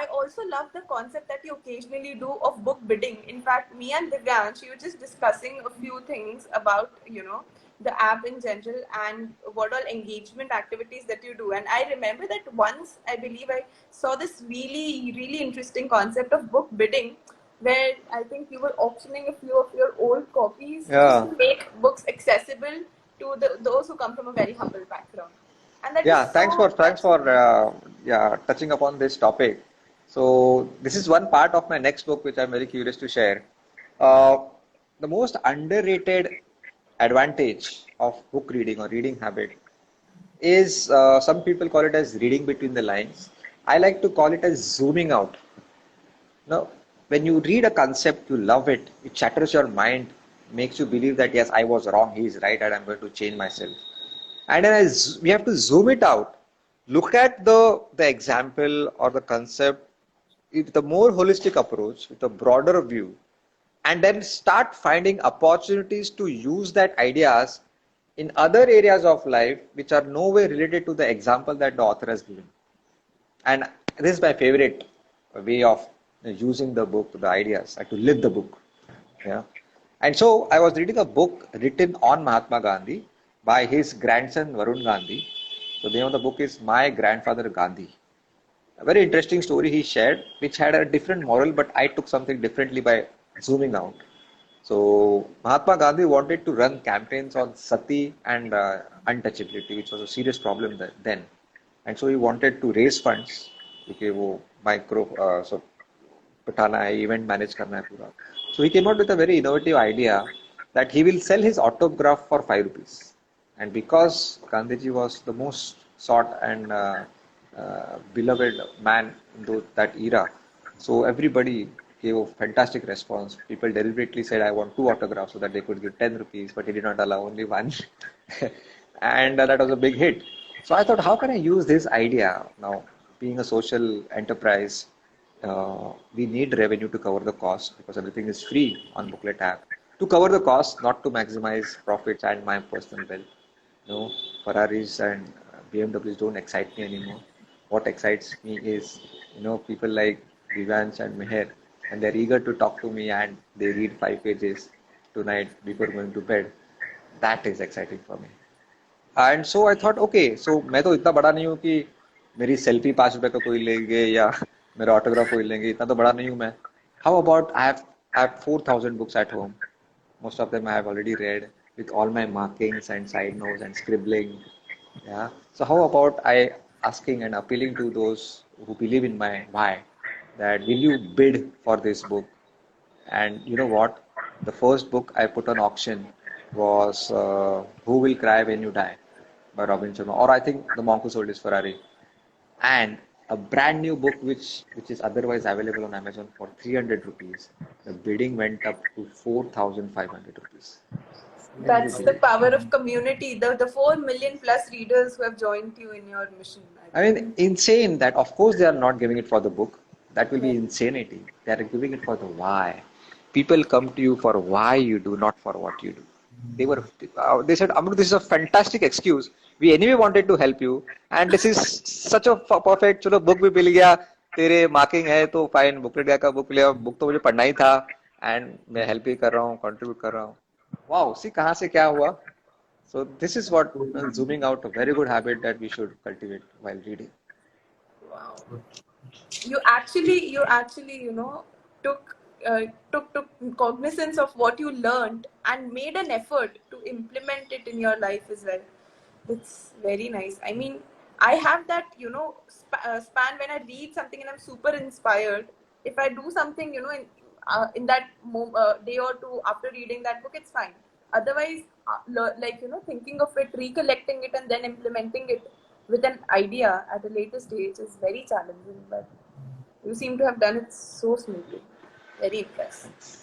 I also love the concept that you occasionally do of book bidding. In fact, me and Divyansh, you were just discussing a few things about, the app in general and what all engagement activities that you do. And I remember that once, I believe I saw this really, really interesting concept of book bidding, where I think you were auctioning a few of your old copies just Yeah. to make books accessible to those who come from a very humble background. And that was Yeah, thanks for so touching. touching upon this topic. So this is one part of my next book which I'm very curious to share. Uh, the most underrated advantage of book reading or reading habit is some people call it as reading between the lines. I like to call it as zooming out. Now, when you read a concept, you love it, it shatters your mind, makes you believe that yes, I was wrong, he is right, and I'm going to change myself. And then we have to zoom it out, look at the example or the concept with a more holistic approach, with a broader view, and then start finding opportunities to use that ideas in other areas of life which are nowhere related to the example that the author has given. And this is my favorite way of using the book, the ideas, and to live the book. Yeah. And so I was reading a book written on Mahatma Gandhi by his grandson Varun Gandhi. So the name of the book is My Grandfather Gandhi. A very interesting story he shared, which had a different moral, but I took something differently by zooming out. So Mahatma Gandhi wanted to run campaigns on sati and untouchability, which was a serious problem then. And so he wanted to raise funds क्योंकि वो micro so बिठाना है event manage करना है पूरा. So he came out with a very innovative idea that he will sell his autograph for 5 rupees. And because Gandhiji was the most sought and beloved man in that era, so everybody gave a fantastic response. People deliberately said, I want 2 autographs so that they could give 10 rupees, but he did not allow only one. And that was a big hit. So I thought, how can I use this idea now? Being a social enterprise, we need revenue to cover the cost because everything is free on Booklet app. To cover the cost, not to maximize profits and my personal wealth. Ferraris and BMWs don't excite me anymore. What excites me is, people like Vivansh and Meher, and they're eager to talk to me and they read 5 pages tonight before going to bed. That is exciting for me. And so I thought okay so मैं तो इतना बड़ा नहीं हूँ कि मेरी selfie 5 रुपए का कोई लेंगे या मेरा ऑटोग्राफ कोई लेंगे, इतना तो बड़ा नहीं हूँ मैं. How about I have 4,000 books at home. Most of them I have already read with all my markings and side notes and scribbling. Yeah. So how about I asking and appealing to those who believe in my why that will you bid for this book? And you know what? The first book I put on auction was Who Will Cry When You Die by Robin Sharma, or I think The Monk Who Sold His Ferrari. And a brand new book which is otherwise available on Amazon for 300 rupees. The bidding went up to 4,500 rupees. That's the power of community. The 4 million plus readers who have joined you in your mission. I mean, insane that of course they are not giving it for the book. That will be insanity. They are giving it for the why. People come to you for why you do, not for what you do. They said, Amrut, this is a fantastic excuse. We anyway wanted to help you, and this is such a perfect. चलो book भी मिल गया, तेरे marking है तो fine. Booklet का book लिया, book तो मुझे पढ़ना ही था, and मैं help भी कर रहा हूँ, contribute कर रहा हूँ. Wow, see कहाँ से क्या हुआ? So this is what zooming out, a very good habit that we should cultivate while reading. Wow. You actually, took took cognizance of what you learned and made an effort to implement it in your life as well. It's very nice. I mean, I have that, span when I read something and I'm super inspired. If I do something, in that day or two after reading that book, it's fine. Otherwise, thinking of it, recollecting it, and then implementing it with an idea at a later stage is very challenging. But you seem to have done it so smoothly. Very impressed.